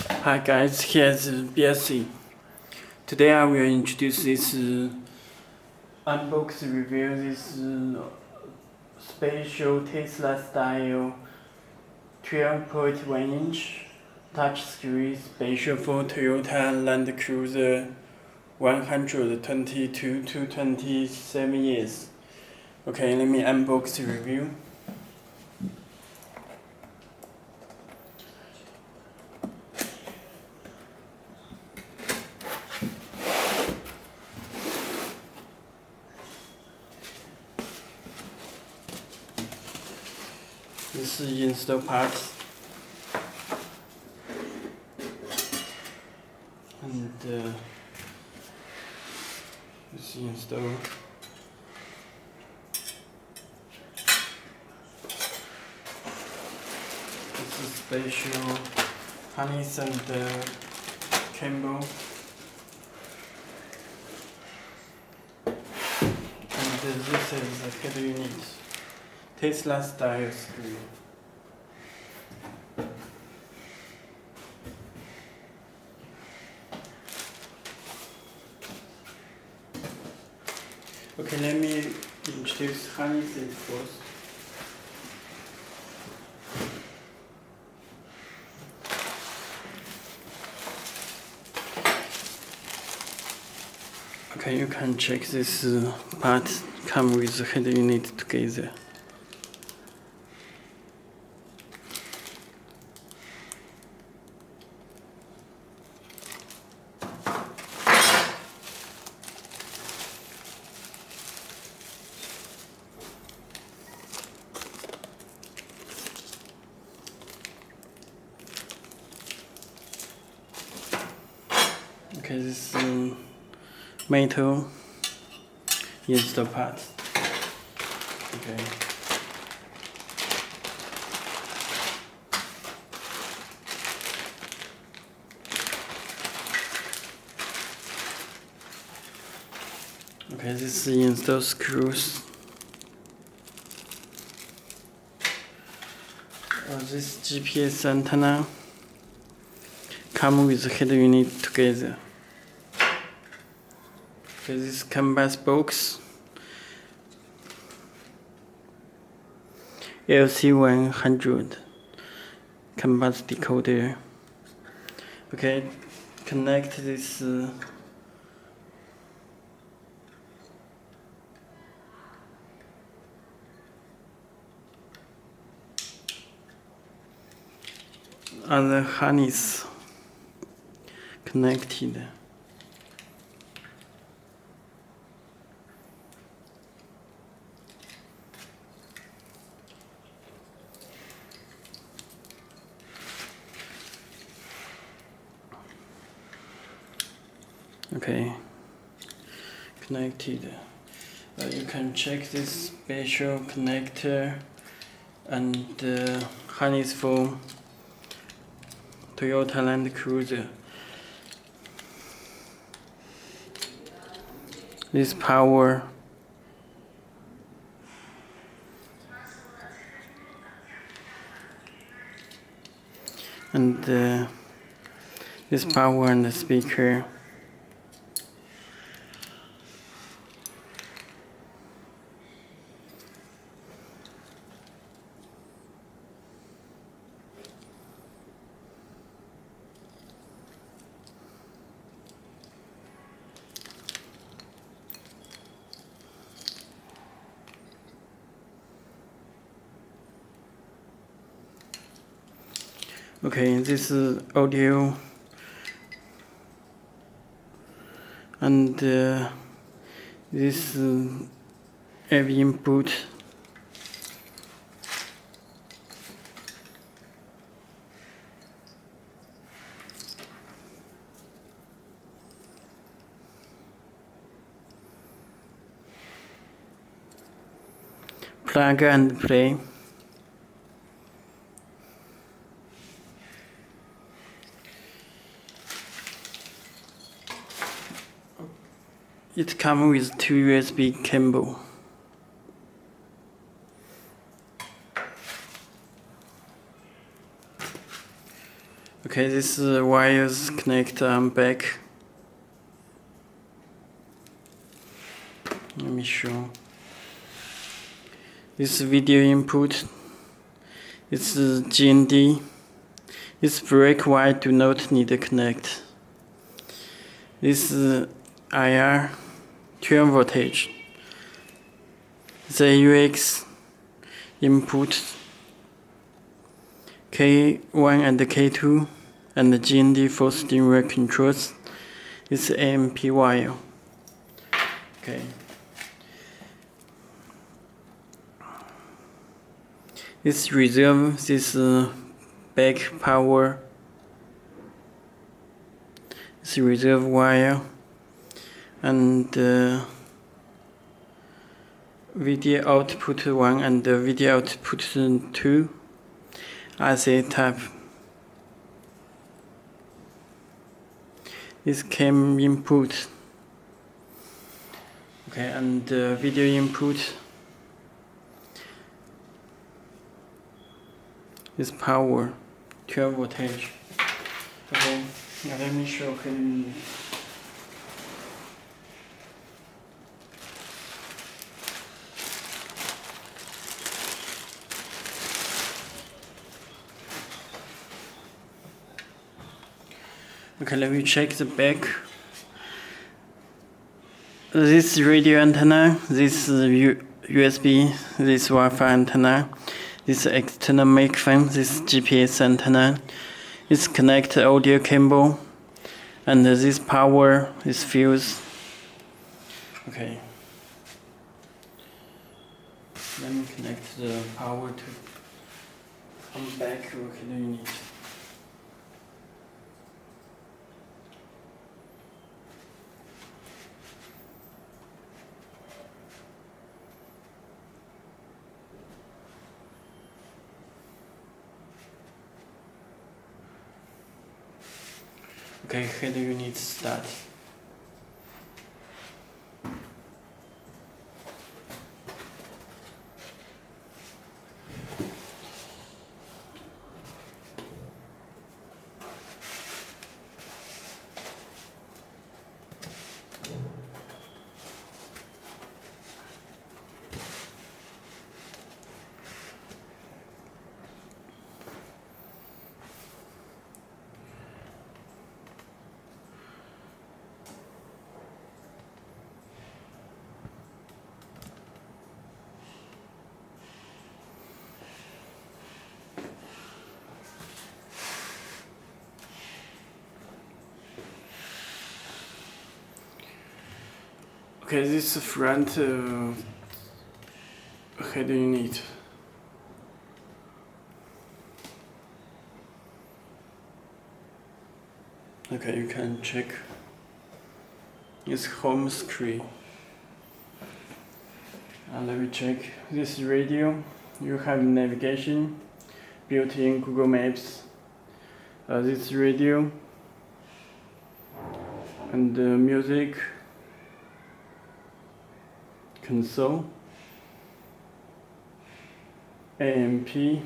Hi guys, here's Belsee. Today I will introduce this unbox review this special Tesla style 12.1 inch touchscreen special for Toyota Land Cruiser 122 to 27 years. Okay, let me unbox the review. This is install parts, and this install. This is special harness and cable, and this is the head unit, Tesla style screw. Okay, let me introduce harness first. Okay, you can check this part come with the head unit together. Okay, this metal install part. Okay. Okay, this is install screws. This GPS antenna come with the head unit together. Okay, this canvas box, LX470 canvas decoder. Okay, connect this other harness connected. Okay, connected. You can check this special connector and harness for Toyota Land Cruiser. This power and this power and the speaker. Okay, this is audio and this AV input. Plug and play. It comes with 2 USB cable. Okay, this wires connect back. Let me show. This video input. It's GND. This brake wire do not need to connect. This IR 12 voltage. The UX input K1 and K2 and the GND for steering wheel controls. This AMP wire. Okay. This reserve this back power. This reserve wire and video output 1 and video output 2 RC type. This cam input. Okay, and video input. This power 12 voltage. Okay, now let me show you. Okay, let me check the back. This radio antenna, this USB, this Wi-Fi antenna, this external microphone, this GPS antenna, this connect audio cable, and this power is fuse. Okay. Let me connect the power to come back to the unit. Okay, here the unit start. Okay, this is front head unit. Okay, you can check. It's home screen. And let me check this radio. You have navigation, built-in Google Maps. This radio and music console, AMP,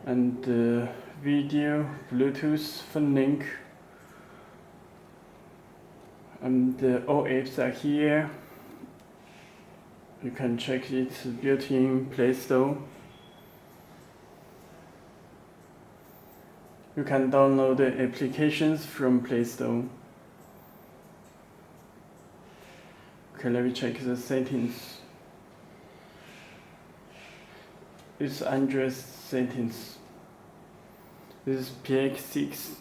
and video, Bluetooth, phone link, and all apps are here. You can check it built-in Play Store. You can download the applications from Play Store. Okay, let me check the settings. It's Android settings. This is PX6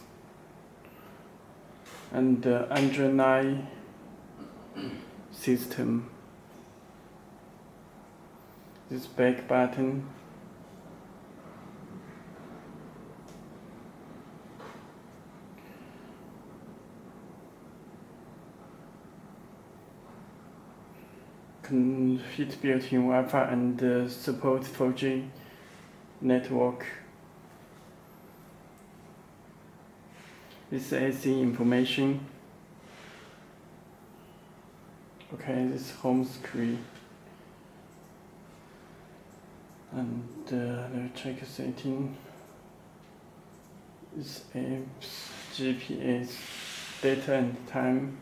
and Android 9 system. This back button. Can fit built-in Wi-Fi and support 4G network. This AC information. Okay, this home screen. And the check setting is apps, GPS, data and time,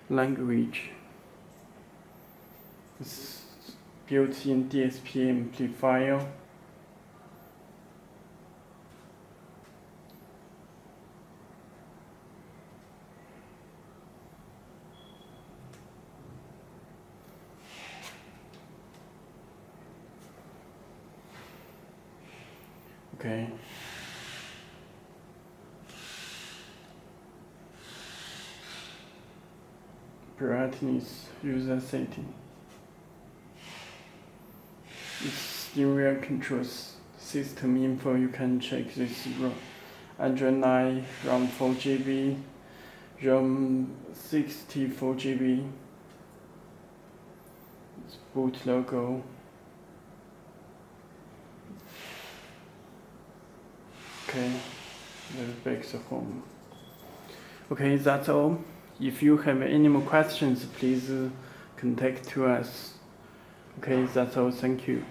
language. It's built-in DSP amplifier. Okay. Brightness user setting. It's stereo controls system info. You can check this Android 9 RAM 4GB, ROM 64GB. It's boot logo. Okay, back to home. Okay, that's all. If you have any more questions, please contact to us. Okay, that's all. Thank you.